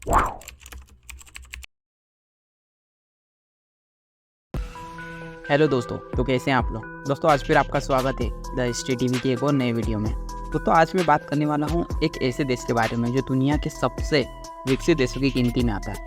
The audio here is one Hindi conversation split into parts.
हेलो दोस्तों, तो कैसे हैं आप लोग। दोस्तों आज फिर आपका स्वागत है द हिस्ट्री टीवी के एक और नए वीडियो में। दोस्तों आज मैं बात करने वाला हूं एक ऐसे देश के बारे में जो दुनिया के सबसे विकसित देशों की गिनती में आता है।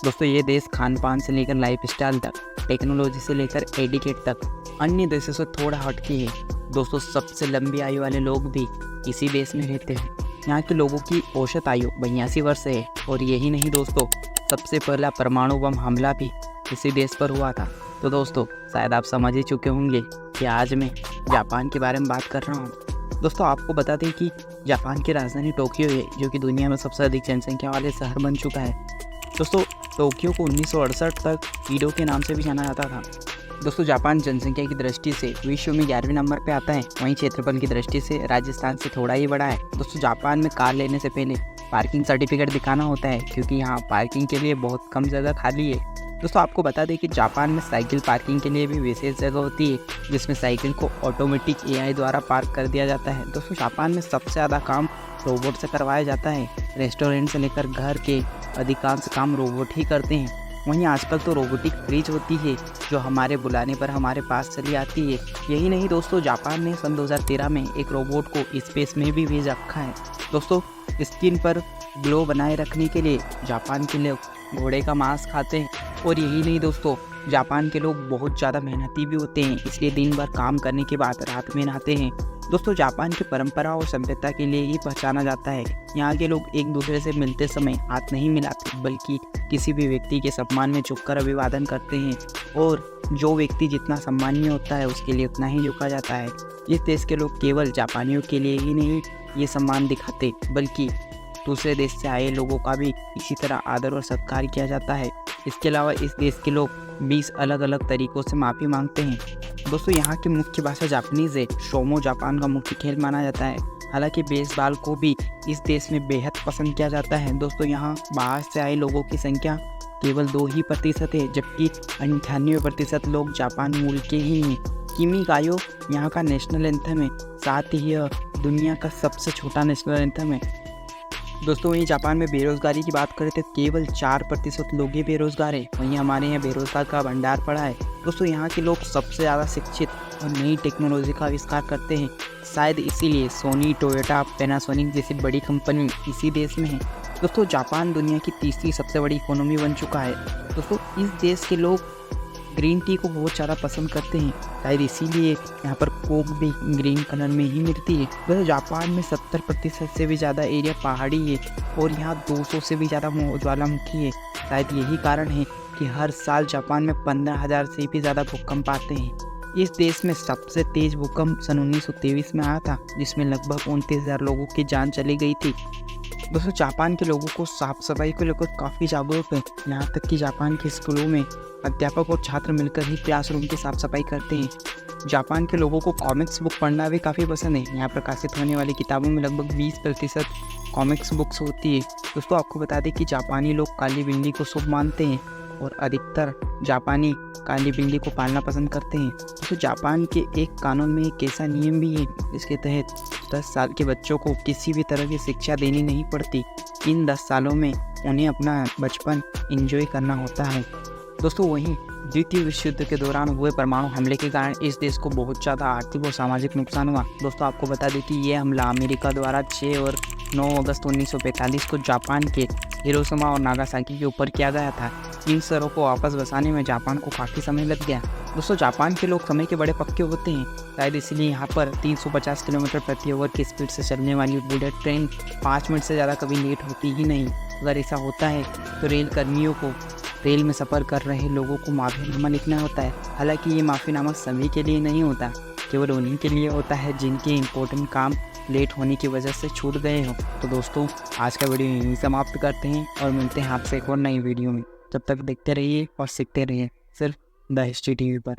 दोस्तों ये देश खान पान से लेकर लाइफस्टाइल तक, टेक्नोलॉजी से लेकर एडिकेट तक अन्य देशों से थोड़ा हटके है। दोस्तों सबसे लंबी आयु वाले लोग भी इसी देश में रहते हैं। यहाँ के लोगों की औसत आयु 82 वर्ष है। और यही नहीं दोस्तों, सबसे पहला परमाणु बम हमला भी इसी देश पर हुआ था। तो दोस्तों शायद आप समझ ही चुके होंगे कि आज मैं जापान के बारे में बात कर रहा हूँ। दोस्तों आपको बता दें कि जापान की राजधानी टोक्यो है, जो कि दुनिया में सबसे अधिक जनसंख्या वाले शहर बन चुका है। दोस्तों टोक्यो को 1968 तक ईडो के नाम से भी जाना जाता था। दोस्तों जापान जनसंख्या की दृष्टि से विश्व में 11वें नंबर पे आता है। वहीं क्षेत्रफल की दृष्टि से राजस्थान से थोड़ा ही बड़ा है। दोस्तों जापान में कार लेने से पहले पार्किंग सर्टिफिकेट दिखाना होता है, क्योंकि यहाँ पार्किंग के लिए बहुत कम जगह खाली है। दोस्तों आपको बता दें कि जापान में साइकिल पार्किंग के लिए भी विशेष जगह होती है, जिसमें साइकिल को ऑटोमेटिक एआई द्वारा पार्क कर दिया जाता है। दोस्तों जापान में सबसे ज़्यादा काम रोबोट से करवाया जाता है। रेस्टोरेंट से लेकर घर के अधिकांश काम रोबोट ही करते हैं। वहीं आजकल तो रोबोटिक फ्रिज होती है, जो हमारे बुलाने पर हमारे पास चली आती है। यही नहीं दोस्तों, जापान ने सन 2013 में एक रोबोट को स्पेस में भी भेज रखा है। दोस्तों स्किन पर ग्लो बनाए रखने के लिए जापान के लोग घोड़े का मांस खाते हैं। और यही नहीं दोस्तों, जापान के लोग बहुत ज़्यादा मेहनती भी होते हैं, इसलिए दिन भर काम करने के बाद रात में नहाते हैं। दोस्तों जापान की परंपरा और सभ्यता के लिए ही पहचाना जाता है। यहाँ के लोग एक दूसरे से मिलते समय हाथ नहीं मिलाते, बल्कि किसी भी व्यक्ति के सम्मान में झुककर अभिवादन करते हैं। और जो व्यक्ति जितना सम्मानीय होता है उसके लिए उतना ही झुका जाता है। इस देश के लोग केवल जापानियों के लिए ही नहीं ये सम्मान दिखाते, बल्कि दूसरे देश से आए लोगों का भी इसी तरह आदर और सत्कार किया जाता है। इसके अलावा इस देश के लोग 20 अलग अलग तरीक़ों से माफ़ी मांगते हैं। दोस्तों यहाँ की मुख्य भाषा जापानीज़ है। शोमो जापान का मुख्य खेल माना जाता है। हालांकि बेसबॉल को भी इस देश में बेहद पसंद किया जाता है। दोस्तों यहाँ बाहर से आए लोगों की संख्या केवल 2% है, जबकि 98% लोग जापान मूल के ही हैं। किमी गायो यहाँ का नेशनल एंथम है, साथ ही यह दुनिया का सबसे छोटा नेशनल एंथम है। दोस्तों वहीं जापान में बेरोजगारी की बात करें तो केवल 4% लोग ही बेरोजगार है। वहीं हमारे यहाँ बेरोजगार का भंडार पड़ा है। दोस्तों यहाँ के लोग सबसे ज़्यादा शिक्षित और नई टेक्नोलॉजी का आविष्कार करते हैं। शायद इसीलिए सोनी, टोयोटा, पैनासोनिक जैसी बड़ी कंपनी इसी देश में है। दोस्तों जापान दुनिया की तीसरी सबसे बड़ी इकोनॉमी बन चुका है। दोस्तों इस देश के लोग ग्रीन टी को बहुत ज़्यादा पसंद करते हैं, शायद इसीलिए यहाँ पर कोक भी ग्रीन कलर में ही मिलती है। वैसे जापान में 70% से भी ज़्यादा एरिया पहाड़ी है और यहाँ 200 से भी ज़्यादा ज्वालामुखी है। शायद यही कारण है कि हर साल जापान में 15,000 से भी ज़्यादा भूकंप आते हैं। इस देश में सबसे तेज़ भूकंप सन 1923 में आया था, जिसमें लगभग 29,000 लोगों की जान चली गई थी। दोस्तों जापान के लोगों को साफ सफाई को लेकर काफ़ी जागरूक है। यहाँ तक कि जापान के स्कूलों में अध्यापक और छात्र मिलकर ही क्लासरूम की साफ सफाई करते हैं। जापान के लोगों को कॉमिक्स बुक पढ़ना भी काफ़ी पसंद है। यहाँ प्रकाशित होने वाली किताबों में लगभग 20% कॉमिक्स बुक्स होती है। दोस्तों आपको बता दें कि जापानी लोग काली बिल्ली को शुभ मानते हैं और अधिकतर जापानी काली बिल्ली को पालना पसंद करते हैं। दोस्तों जापान के एक कानून में एक ऐसा नियम भी है, इसके तहत 10 साल के बच्चों को किसी भी तरह की शिक्षा देनी नहीं पड़ती। इन 10 सालों में उन्हें अपना बचपन एंजॉय करना होता है। दोस्तों वहीं द्वितीय विश्व युद्ध के दौरान हुए परमाणु हमले के कारण इस देश को बहुत ज़्यादा आर्थिक और सामाजिक नुकसान हुआ। दोस्तों आपको बता दें कि यह हमला अमेरिका द्वारा 6 और 9 अगस्त 1945 को जापान के हिरोशिमा और नागासाकी के ऊपर किया गया था। इन शहरों को वापस बसाने में जापान को काफ़ी समय लग गया। दोस्तों जापान के लोग समय के बड़े पक्के होते हैं, शायद इसलिए यहाँ पर 350 किलोमीटर प्रति आवर की स्पीड से चलने वाली बुलेट ट्रेन 5 मिनट से ज़्यादा कभी लेट होती ही नहीं। अगर ऐसा होता है तो रेल कर्मियों को रेल में सफ़र कर रहे लोगों को माफ़ीनामा लिखना होता है। हालांकि ये माफ़ीनामा सभी के लिए नहीं होता, केवल उन्हीं के लिए होता है जिनके इम्पोर्टेंट काम लेट होने की वजह से छूट गए हो। तो दोस्तों आज का वीडियो यहीं समाप्त करते हैं और मिलते हैं आपसे एक और नई वीडियो में। जब तक देखते रहिए और सीखते रहिए सिर्फ द हिस्ट्री टीवी पर।